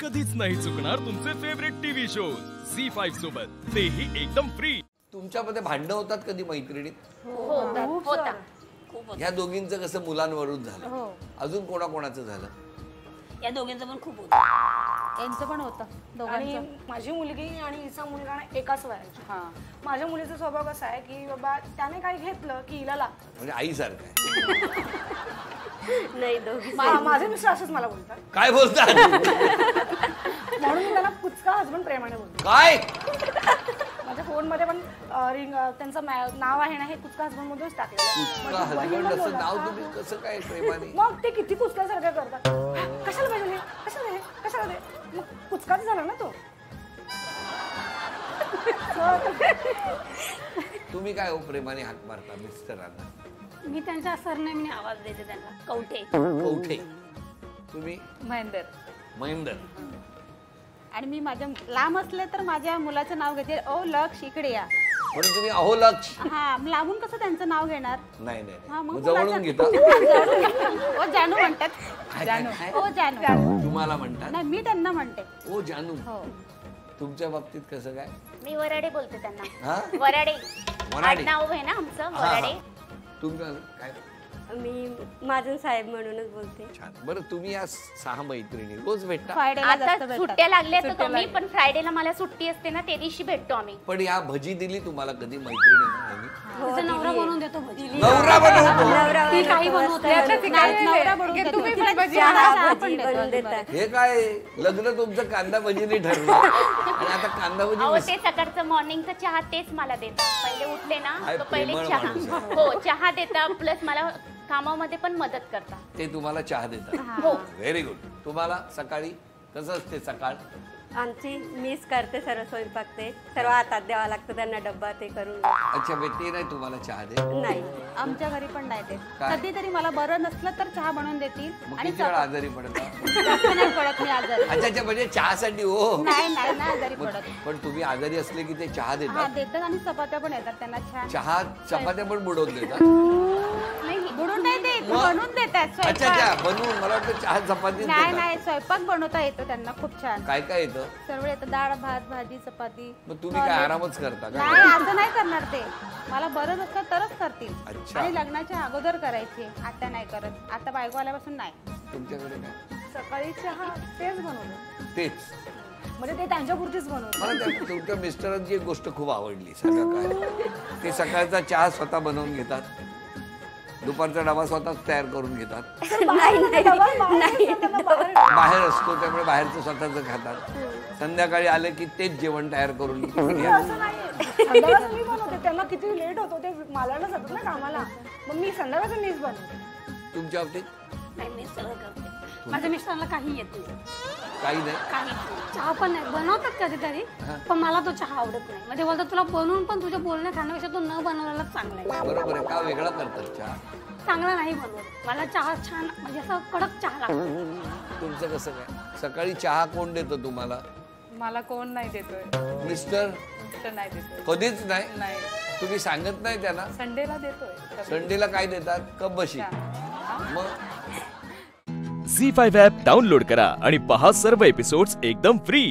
कधीच नाही चुकणार तुमचे फेवरेट टीव्ही शोज झी5 सोबत, तेही एकदम फ्री। तुमच्यामध्ये भांडणं होतात कधी मैत्रिणीत? होता। ह्या दोघींचं कसं मुलांवरून झालं, अजून कोणाकोणाचं झालं? या दोघांचं पण खूप होतं, यांचं पण होतं आणि दोघांचं। माझी मुलगी आणि हिचा मुलगा एकाच वयाची। माझ्या मुलीचा स्वभाव कसा आहे की बाबा त्याने काही घेतलं की हिला लाग, म्हणजे आईसारखं आहे। नाही दोघी माझे मिस्टर असंच मला बोलतात। काय बोलतात? म्हणून मी त्याला कुचका हसबंड प्रेमाने बोलतो। काय माझ्या फोन मध्ये पण रिंग त्यांचं नाव आहे ना, हे कुचका हसबंड मधूनच टाकलेलं। कुचका हसबंड असं नाव तुम्ही कसं काय प्रेमाने? मग ते किती कुचक्यासारखं करतात, कशाला पाहिजे, कशाला दे, कशाला दे, मग कुचकाच झाला ना तो। तुम्ही काय हो प्रेमाने हाक मारता मिस्टरांना? मी त्यांच्या सरनेमने आवाज देते त्यांना, कवठे। कवठे। तुम्ही? महेंदर। महेंदर। आणि मी माझ्या लांब असले तर माझ्या मुलाचं नाव घेते, ओ लक्ष इकडे या। म्हणून तुम्ही अहो लक्ष? हा, लांबून कसं त्यांचं नाव घेणार? नाही हा, नाही, मग जवळून घेता? ओ जानू म्हणतात। ओ जानू तुम्हाला म्हणतात? नाही, मी त्यांना म्हणते ओ जानू। हो। तुमच्या बाबतीत कसं काय? मी वराडे बोलते त्यांना। हा? वराडे वराडे नाव आहे ना आमचं, हा, वराडे। हा. तुमचं काय? मी महाजन साहेब म्हणूनच बोलते। छान। बरं, तुम्ही या 6 मैत्रिणी रोज भेटता? फ्रायडेला जास्त आता भेटतात। सुट्ट्या लागल्या तर कमी, पण फ्रायडेला मला सुट्टी असते ना, त्या दिवशी भेटतो आम्ही। पण या भजी दिली तुम्हाला कधी मैत्रिणींनी? तिचा नवरा बनवून देतो भजी। नवरा बनवतो? ती काही बनवते, नवरा बनवून देतो। बनवून देतात। हे काय लग्न तुमचं कांदा भजीने ठरलं आणि आता कांदा अहो भजी? ते सकाळचं मॉर्निंगचा चहा तेच मला देतात, पहिले उठले ना काय तो पहिले प्रेमळ चहा, माणूस आहे. हो चहा देतात, प्लस मला कामामध्ये पण मदत करतात। ते तुम्हाला चहा देतात? हो। Very good. तुम्हाला सकाळी कसं असते सकाळ? आमची मिस करते सर्व स्वयंपाक, ते सर्व हातात द्यावा लागतं त्यांना, डब्बा ते करून। अच्छा, ते नाही तुम्हाला चहा दे? नाही, आमच्या घरी पण नाही ते। काय? कधीतरी मला बरं नसलं तर चहा बनवून देतील। मग आणि किती वेळा आजारी पडता? जास्त नाही पडत मी आजारी। अच्छा अच्छा, म्हणजे चहासाठी हो? नाही नाही नाही आजारी मग- पडत। पण तुम्ही आजारी असले की ते चहा हा देतात? देतात, आणि चपात्या पण येतात त्यांना छान। चहा चपात्या पण बुडवून देतात? नाही बुडून नाही देत, मग? बनवून देतात अच्छा अच्छा, स्वयंपाक। बनवून? मला वाटतं चहा चपाती नाही देतात. नाही, स्वयंपाक बनवता येतो त्यांना खूप छान। काय काय येतं? सर्व येतं, डाळ भात भाजी चपाती। मग तुम्ही काय आरामच करता का? नाही, असं नाही करणार ते, मला बरं नसलं तरच करतील। अच्छा. आणि लग्नाच्या अगोदर करायची, आता नाही करत, आता बायको आल्यापासून नाही। तुमच्याकडे काय? सकाळी चहा तेच बनवलं, तेच म्हणजे ते त्यांच्यापुरतीच बनवलं। मला तुमच्या मिस्टरांची एक गोष्ट खूप आवडली, सांगा काय? ते सकाळचा चहा स्वतः बनवून घेतात, दुपारचा डबा स्वतःच तयार करून घेतात, बाहेर असतो त्यामुळे बाहेरचं स्वतःच खातात, संध्याकाळी आले की तेच जेवण तयार करून असं नाहीये, संध्याकाळचं मी बनवते, त्यांना किती लेट होतो, ते मालाला जातात ना कामाला, मग मी संध्याकाळचं मीच बनवते। तुमच्या बाबतीत? नाही मी सगळं करते, माझ्या मिस्टरांना काही येत नाही, काही नाही? काही चहा पण नाही बनवतात कधीतरी, पण मला तो चहा आवडत नाही। म्हणजे बोलतात तुला बनवून पण तुझ्या बोलण्या खाण्यापेक्षा तो न बनवलेला चांगला आहे। बरोबर आहे, का वेगळा करतात चहा? चांगला नाही बनवत, मला चहा छान म्हणजे असं कडक चहा लागतो। तुमचं कसं काय? सकाळी चहा कोण देतो तुम्हाला? मला कोण नाही देतोय, मिस्टर? मिस्टर नाही देतोय। कधीच नाही? नाही, तुम्ही सांगत नाही त्यांना? संडेला देतोय। संडेला काय देतात? कप बशी? मग झी5 ॲप डाउनलोड करा आणि पहा सर्व एपिसोड्स एकदम फ्री।